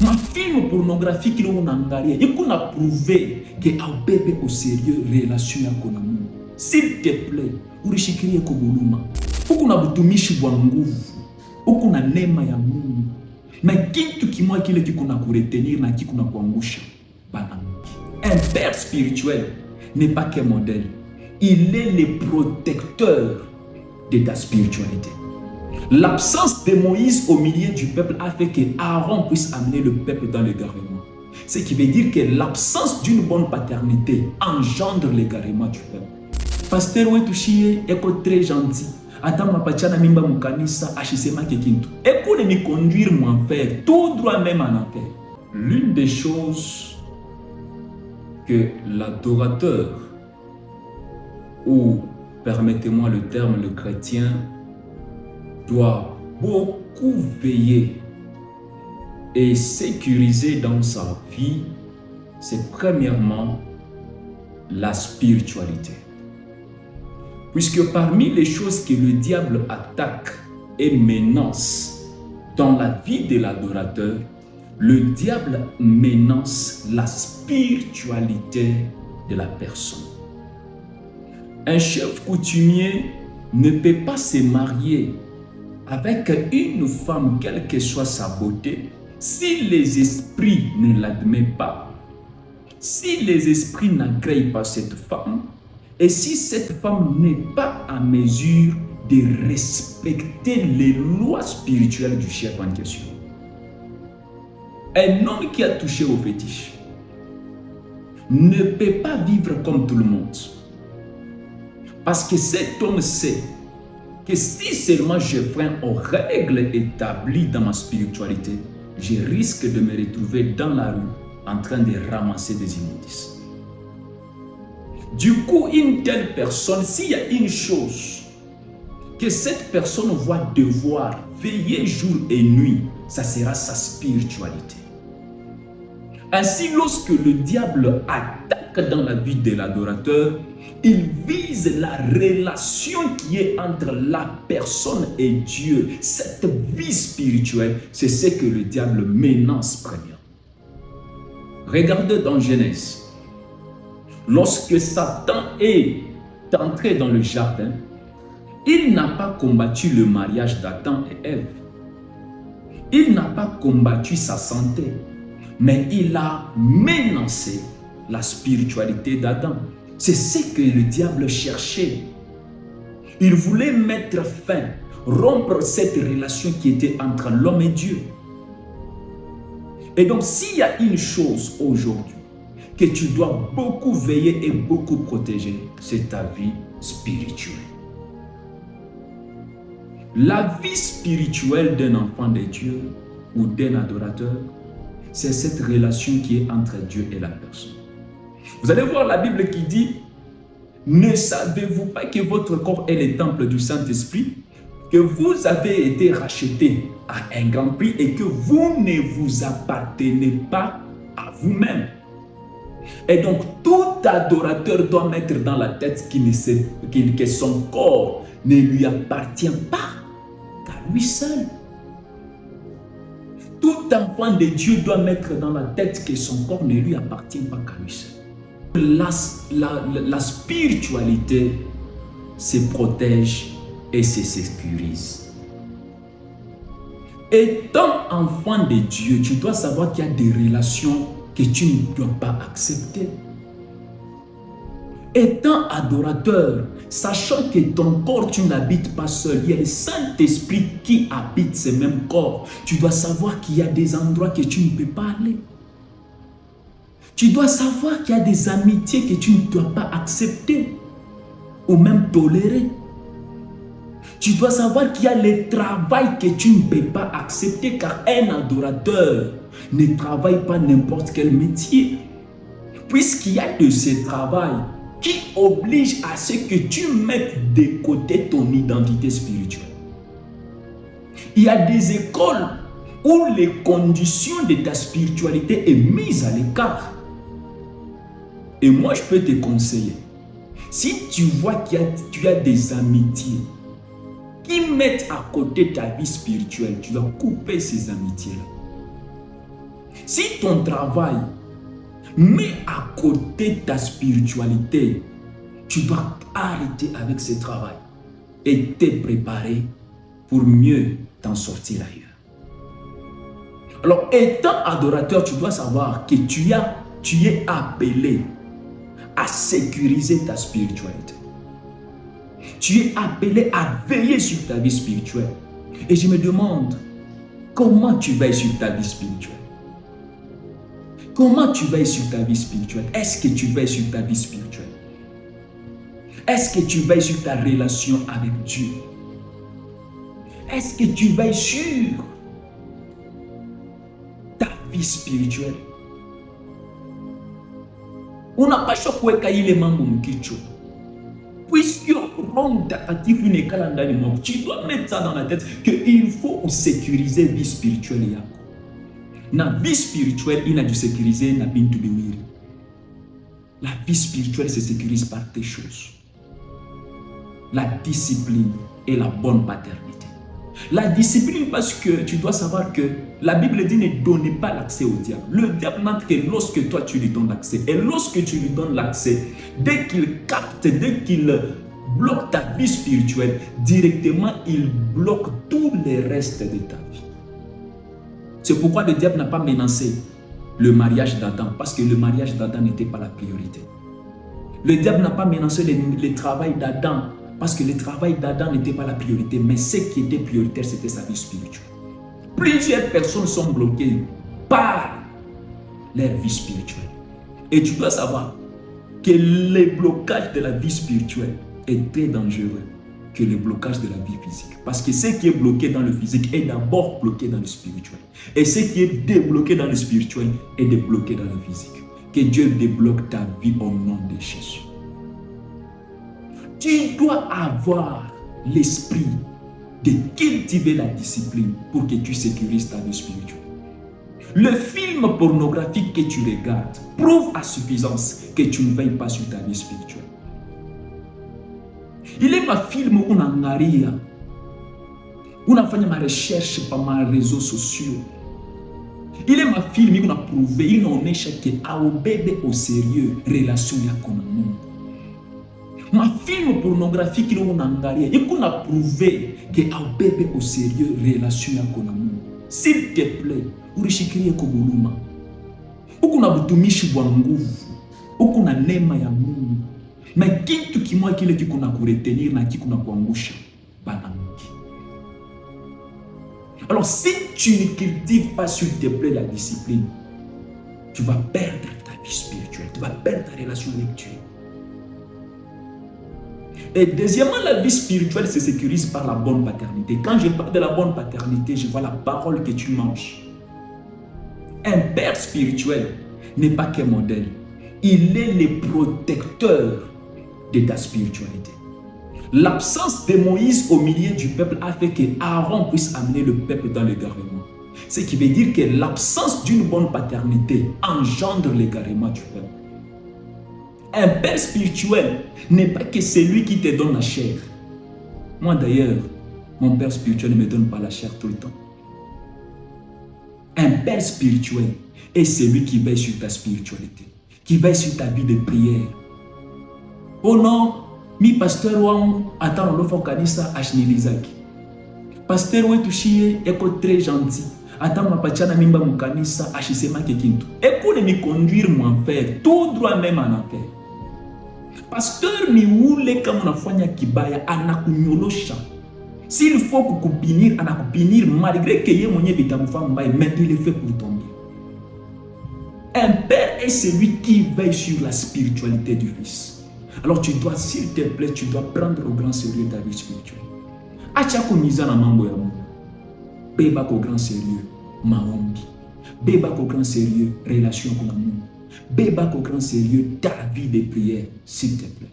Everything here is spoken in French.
Ma film pornographique qui nous n'angaria, et qu'on a prouvé que a bébé au sérieux relation ya konamu. S'il te plaît, urishikirie koguluma. Uko na butumishi bwa nguvu. Uko na neema ya Mungu. Na kitu kimoja kile kiko na kuretenir na kiko na kuangusha bana. Un père spirituel n'est pas qu'un modèle. Il est le protecteur de ta spiritualité. L'absence de Moïse au milieu du peuple a fait que Aaron puisse amener le peuple dans l'égarement. Ce qui veut dire que l'absence d'une bonne paternité engendre l'égarement du peuple. Pasteur Wetushie est très gentil. Attends, ma pachana mimba mukanisa ashisema kekintu. Écoute me conduire mon enfer, tout droit même en enfer. L'une des choses que l'adorateur, ou permettez-moi le terme, le chrétien, doit beaucoup veiller et sécuriser dans sa vie, c'est premièrement la spiritualité. Puisque parmi les choses que le diable attaque et menace dans la vie de l'adorateur, le diable menace la spiritualité de la personne. Un chef coutumier ne peut pas se marier avec une femme, quelle que soit sa beauté, si les esprits ne l'admettent pas, si les esprits n'agréent pas cette femme, et si cette femme n'est pas en mesure de respecter les lois spirituelles du chef en question. Un homme qui a touché au fétiche ne peut pas vivre comme tout le monde. Parce que cet homme sait que si seulement je freine aux règles établies dans ma spiritualité, je risque de me retrouver dans la rue en train de ramasser des immondices. Du coup, une telle personne, s'il y a une chose que cette personne va devoir veiller jour et nuit, ça sera sa spiritualité. Ainsi, lorsque le diable attaque dans la vie de l'adorateur, il vise la relation qui est entre la personne et Dieu. Cette vie spirituelle, c'est ce que le diable menace premièrement. Regardez dans Genèse. Lorsque Satan est entré dans le jardin, il n'a pas combattu le mariage d'Adam et Ève. Il n'a pas combattu sa santé, mais il a menacé la spiritualité d'Adam. C'est ce que le diable cherchait. Il voulait mettre fin, rompre cette relation qui était entre l'homme et Dieu. Et donc, s'il y a une chose aujourd'hui que tu dois beaucoup veiller et beaucoup protéger, c'est ta vie spirituelle. La vie spirituelle d'un enfant de Dieu ou d'un adorateur, c'est cette relation qui est entre Dieu et la personne. Vous allez voir la Bible qui dit, ne savez-vous pas que votre corps est le temple du Saint-Esprit, que vous avez été racheté à un grand prix et que vous ne vous appartenez pas à vous-même. Et donc, tout adorateur doit mettre dans la tête que son corps ne lui appartient pas qu'à lui seul. Tout enfant de Dieu doit mettre dans la tête que son corps ne lui appartient pas qu'à lui seul. La spiritualité se protège et se sécurise. Étant enfant de Dieu, tu dois savoir qu'il y a des relations que tu ne dois pas accepter. Étant adorateur, sachant que ton corps, tu n'habites pas seul, il y a le Saint-Esprit qui habite ce même corps, tu dois savoir qu'il y a des endroits que tu ne peux pas aller. Tu dois savoir qu'il y a des amitiés que tu ne dois pas accepter ou même tolérer. Tu dois savoir qu'il y a le travail que tu ne peux pas accepter, car un adorateur ne travaille pas n'importe quel métier. Puisqu'il y a de ce travail qui oblige à ce que tu mettes de côté ton identité spirituelle. Il y a des écoles où les conditions de ta spiritualité sont mises à l'écart. Et moi, je peux te conseiller, si tu vois qu'il y a des amitiés qui mettent à côté ta vie spirituelle, tu dois couper ces amitiés-là. Si ton travail met à côté ta spiritualité, tu dois arrêter avec ce travail et te préparer pour mieux t'en sortir ailleurs. Alors, étant adorateur, tu dois savoir que tu es appelé à sécuriser ta spiritualité. Tu es appelé à veiller sur ta vie spirituelle. Et je me demande, comment tu veilles sur ta vie spirituelle? Comment tu veilles sur ta vie spirituelle? Est-ce que tu veilles sur ta vie spirituelle? Est-ce que tu veilles sur ta relation avec Dieu? Est-ce que tu veilles sur ta vie spirituelle? On n'a pas choqué les membres mkicho. Puisque tu dois mettre ça dans la tête qu'il faut sécuriser la vie spirituelle. La vie spirituelle, il a dû sécuriser la vie de l'huile. La vie spirituelle se sécurise par des choses. La discipline et la bonne paternité. La discipline, parce que tu dois savoir que la Bible dit ne donnez pas l'accès au diable. Le diable n'entre que lorsque toi tu lui donnes l'accès. Et lorsque tu lui donnes l'accès, dès qu'il capte, dès qu'il bloque ta vie spirituelle, directement il bloque tout le reste de ta vie. C'est pourquoi le diable n'a pas menacé le mariage d'Adam, parce que le mariage d'Adam n'était pas la priorité. Le diable n'a pas menacé le travail d'Adam, parce que le travail d'Adam n'était pas la priorité, mais ce qui était prioritaire, c'était sa vie spirituelle. Plusieurs personnes sont bloquées par leur vie spirituelle. Et tu dois savoir que le blocage de la vie spirituelle est très dangereux que le blocage de la vie physique. Parce que ce qui est bloqué dans le physique est d'abord bloqué dans le spirituel. Et ce qui est débloqué dans le spirituel est débloqué dans le physique. Que Dieu débloque ta vie au nom de Jésus. Tu dois avoir l'esprit de cultiver la discipline pour que tu sécurises ta vie spirituelle. Le film pornographique que tu regardes prouve à suffisance que tu ne veilles pas sur ta vie spirituelle. Il est ma film où on a fait ma recherche par mes réseaux sociaux. Il est ma film où on a prouvé, il n'a échec à bébé au sérieux relation avec le monde. Ma film pornographique où on a prouvé que à bébé au sérieux relation avec le monde. S'il te plaît, urishikiriye kubuluma. Ukuna butumishi bwa nguvu. Ukuna neema ya Mungu. Na kitu kimoja kile kikuna kuretenir na kikuna kuangusha banamuki. Alors si tu ne cultives pas s'il te plaît la discipline, tu vas perdre ta vie spirituelle, tu vas perdre ta relation avec Dieu. Et deuxièmement, la vie spirituelle se sécurise par la bonne paternité. Quand je parle de la bonne paternité, je vois la parole que tu manges. Un père spirituel n'est pas qu'un modèle. Il est le protecteur de ta spiritualité. L'absence de Moïse au milieu du peuple a fait que Aaron puisse amener le peuple dans l'égarement. Ce qui veut dire que l'absence d'une bonne paternité engendre l'égarement du peuple. Un père spirituel n'est pas que celui qui te donne la chair. Moi d'ailleurs, mon père spirituel ne me donne pas la chair tout le temps. Un père spirituel est celui qui veille sur ta spiritualité, qui veille sur ta vie de prière. Oh non, mi pasteur wangu attend le fokanisa ashnilizaki. Pasteur wetu shie eko très gentil. Attends ma pachana mimba mukanisa ashisema kekintu. Eko ne mi conduire mon enfer, tout droit même en enfer. Pasteur ni ule kama unafanya kibaya anakunyolosha. S'il faut kukupinir, anakupinir malgré que yeye mwenye bitamfanya mbaya, mais il est fait pour tomber. Un père est celui qui veille sur la spiritualité du fils. Alors tu dois, s'il te plaît, tu dois prendre au grand sérieux ta vie spirituelle. Acha kumiza na mambo ya Mungu. Beba au grand sérieux maombi. Beba au grand sérieux relation avec Mungu. Beba au grand sérieux ta vie de prière, s'il te plaît.